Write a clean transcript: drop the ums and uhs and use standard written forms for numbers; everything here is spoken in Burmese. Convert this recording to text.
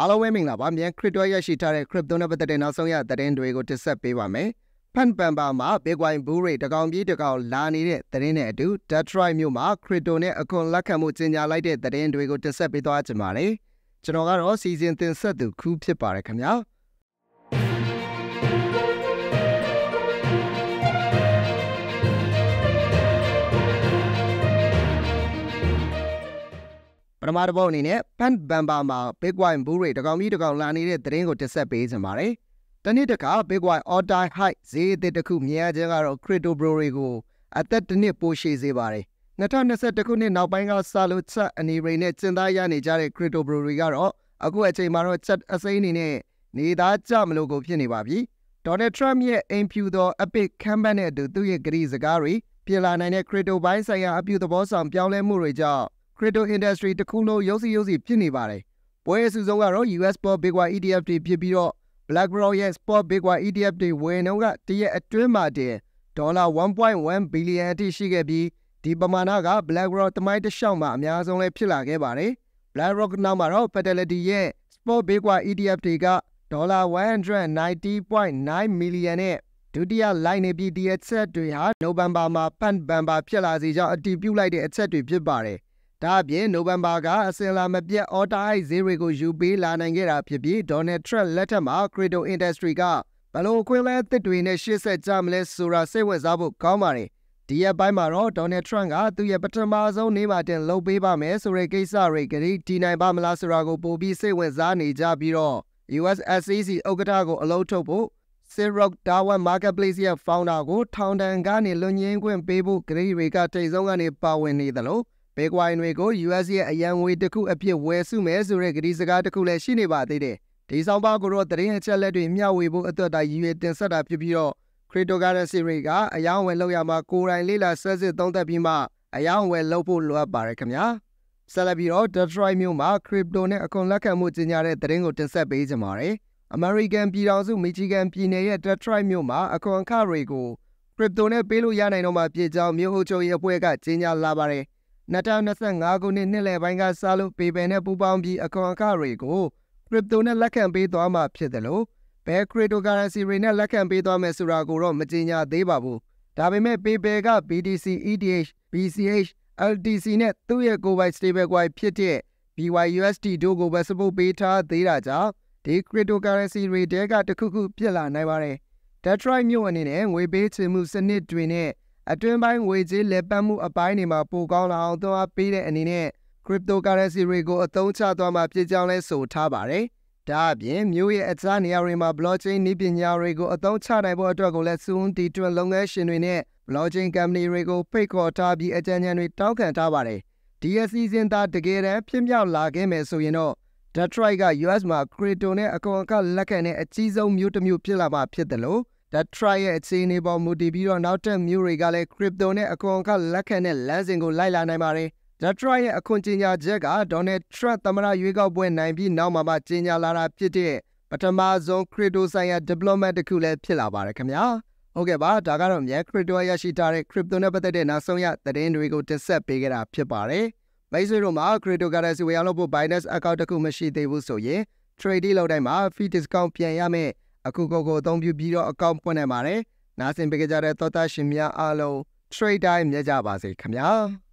အားလုံးပဲမင်္ဂလာပါမြန်ခရစ်တိုရရှိထားတဲ့ crypto နဲ့ပတ်သက်တဲ့နောက်ဆုံးရသတင်းတွေကိုတင်ဆက်ပေးပါမယ်ဖန်ပန်ပါမှာ Bitcoin Bull Rate တကောင်ပြီးတကောင်လာနေတဲ့သတင်းနဲ့အတူ Detroit မြို့မှာ crypto နဲ့အခွန်လက်ခံမှုကြေညာလိုက်တဲ့သတင်းတွေကိုတင်ဆက်ပေးသွားကြပါမယ်ကျွန်တော်ကတော့စီစဉ်တင်ဆက်သူခုဖြစ်ပါတယ်ခင်ဗျာပထမတစ်ပုဒ်အနေနဲ့ဖန်ပန်ပါမှာ Bitcoin Bull Rate တကောင်ပြီးတကောင်လာနေတဲ့သတင်းကိုတင်ဆက်ပေးကြပါမယ်။တနေ့တခါ Bitcoin All Time High ဈေးအသစ်တစ်ခုမြင်ရခြင်းကတော့ Crypto Bro တွေကိုအသက်တစ်နှစ်ပိုရှည်စေပါတယ်။2021ခုနှစ်နောက်ပိုင်းကစလို့ချက်အနေရနဲ့ကျင်းသားရနေကြတဲ့ Crypto Bro တွေကတော့အခုအချိန်မှာတော့ချက်အစိမ်းအနေနဲ့နေသားကြမလို့ကိုဖြစ်နေပါပြီ။ Donald Trump ရဲ့အိမ်ဖြူသော Epic Campaign နဲ့အတူသူ့ရဲ့ဂရီစကားတွေပြည်လာနိုင်တဲ့ Crypto ဘိုင်းဆိုင်ရာအပြုသဘောဆောင်ပြောင်းလဲမှုတွေကြောင့်Crypto Industry တစ်ခုလုံးရုပ်စီဖြစ်နေပါတယ်။ပွဲအစုဆုံးကတော့ US Spot Bitcoin ETF တွေဖြစ်ပြီးတော့ BlackRock ရဲ့ Spot Bitcoin ETF တွေဝယ်နှုန်းကတရက်အတွင်းမှာတင်ဒေါ်လာ 1.1 ဘီလီယံအထိရှိခဲ့ပြီးဒီပမာဏက BlackRock တမိုင်းတစ်လျှောက်မှာအများဆုံးလည်းဖြစ်လာခဲ့ပါတယ်။ BlackRock နောက်မှာတော့ Fidelity ရဲ့ Spot Bitcoin ETF တွေကဒေါ်လာ 190.9 မီလီယံနဲ့ဒုတိယလိုက်နေပြီးဒီအချက်တွေဟာနိုဝင်ဘာမှာဖန်ပန်ပါဖြစ်လာစေကြောင်းအတည်ပြုလိုက်တဲ့အချက်တွေဖြစ်ပါတယ်။ဒါအပြင်နိုဝင်ဘာကအစင်လာမပြတ် All Time High ဈေးတွေကိုယူပေးလာနိုင်ခဲ့တာဖြစ်ပြီး Donald Trump လက်ထက်မှာ Crypto Industry ကဘလို့အခွင့်အလမ်းအသစ်တွေနဲ့ရှေ့ဆက်ကြမလဲဆိုတာစိတ်ဝင်စားဖို့ကောင်းပါတယ်။ဒီရက်ပိုင်းမှာတော့ Donald Trump ကသူ့ရဲ့ပထမဆုံးနေ့မှာတင်လုပ်ပေးပါမယ်ဆိုတဲ့ကိစ္စတွေဂရီတီနိုင်ပါမလားဆိုတာကိုပိုပြီးစိတ်ဝင်စားနေကြပြီးတော့ US SEC ဥက္ကဋ္ဌကိုအလုပ်ထုတ်ဖို့Rock Dawan Marketplace ရဲ့ founder ကိုထောင်ဒဏ်ကနေလွတ်ငြိမ်းခွင့်ပေးဖို့ဂရီတွေကထိတ်ဆုံးကနေပါဝင်နေတယ်လို့Bitcoin တွေကို US ရဲ့အရန်ငွေတစ်ခုအဖြစ်ဝယ်စုမယ်ဆိုတဲ့ဂရီစကားတစ်ခုလည်းရှိနေပါသေးတယ်။ဒီဆောင်ပါကိုတော့သတင်းအချက်လက်တွေမျှဝေဖို့အတွက်ဒါရည်ရွယ်တင်ဆက်တာဖြစ်ပြီးတော့ Cryptocurrency တွေကအယောင်းဝယ်လုပ်ရမှာကိုယ်တိုင်လေ့လာဆက်စစ်သုံးသပ်ပြီးမှအယောင်းဝယ်လုပ်ဖို့လိုအပ်ပါတယ်ခင်ဗျာ။ဆက်လက်ပြီးတော့ Detroit မြို့မှာ Crypto နဲ့အခွန်လက်ခံမှုကြေညာတဲ့သတင်းကိုတင်ဆက်ပေးကြပါမယ်။ American ပြည်ထောင်စု Michigan ပြည်နယ်ရဲ့ Detroit မြို့မှာအခွန်အခတွေကို Crypto နဲ့ပေးလို့ရနိုင်တော့မှာဖြစ်ကြောင်းမြို့အုပ်ချုပ်ရေးအဖွဲ့ကကြေညာလာပါတယ်။2025ခုနှစ်နှစ်လယ်ပိုင်းကစလို့ပေပယ်နဲ့ပူးပေါင်းပြီးအခွန်အခတွေကို Crypto နဲ့လက်ခံပေးသွားမှာဖြစ်တယ်လို့ဘယ် Cryptocurrency တွေနဲ့လက်ခံပေးသွားမယ်ဆိုတာကိုတော့မကြေညာသေးပါဘူး။ဒါပေမဲ့ပေပယ်က BTC, ETH, BCH, LTC နဲ့သူ့ရဲ့ကိုယ်ပိုင် stablecoin ဖြစ်တဲ့ BYUSD တို့ကိုပဲ support ပေးထားသေးတာကြောင့်ဒီ Cryptocurrency တွေတဲကတစ်ခုခုဖြစ်လာနိုင်ပါတယ်။ Detroit မြို့အနေနဲ့ငွေပေးချေမှုစနစ်တွေနဲ့အတွင်းပိုင်းငွေကြေးလက်ပတ်မှုအပိုင်းတွေမှာပိုကောင်းလာအောင်သွားပေးတဲ့အနေနဲ့ Cryptocurrency တွေကိုအသုံးချသွားမှာဖြစ်ကြောင်းလဲဆိုထားပါတယ်။ဒါအပြင်မြို့ရဲ့အခြားနေရာတွေမှာ blockchain နည်းပညာတွေကိုအသုံးချနိုင်ဖို့အတွက်ကိုလည်းစွန့်တီထွင်လုပ်ငန်းရှင်တွေနဲ့ blockchain company တွေကိုဖိတ်ခေါ်ထားပြီးအကြံဉာဏ်တွေတောင်းခံထားပါတယ်။ဒီအစီအစဉ်သားတကယ်တမ်းဖြစ်မြောက်လာခဲ့မယ်ဆိုရင်တော့Detroit က US မှာ Crypto နဲ့အခွန်အခလက်ခံတဲ့အကြီးဆုံးမြို့တစ်မြို့ဖြစ်လာမှာဖြစ်တယ်လို့Detroit ရဲ့အခြေအနေပေါ်မူတည်ပြီးတော့နောက်ထပ်မြို့တွေကလည်း Crypto နဲ့အခွန်အခလက်ခံတဲ့လမ်းစဉ်ကိုလိုက်လာနိုင်ပါတယ်။ Detroit ရဲ့အခွန်ကြေညာချက်က Donald Trump သမ္မတရွေးကောက်ပွဲနိုင်ပြီးနောက်မှာကြေညာလာတာဖြစ်တဲ့ပထမဆုံး Crypto ဆိုင်ရာ development တစ်ခုလည်းဖြစ်လာပါတယ်ခင်ဗျာ။ဟုတ်ကဲ့ပါဒါကတော့မြန် Crypto ရရှိထားတဲ့ Crypto နဲ့ပတ်သက်တဲ့နောက်ဆုံးရသတင်းတွေကိုတင်ဆက်ပေးခဲ့တာဖြစ်ပါတယ်။မိတ်ဆွေတို့မှာ Cryptocurrency ဝယ်ရောက်ဖို့ Binance account တစ်ခုမရှိသေးဘူးဆိုရင် trade လုပ်တိုင်းမှာ fee discount ပြန်ရမယ်အခုကိုအသုံးပြုပြီးတော့အကောင့်ဖွင့်နိုင်ပါတယ်။နားဆင်ပေးကြတဲ့သောသားရှင်များအားလုံး trade တိုင်းမြတ်ကြပါစေခင်ဗျာ။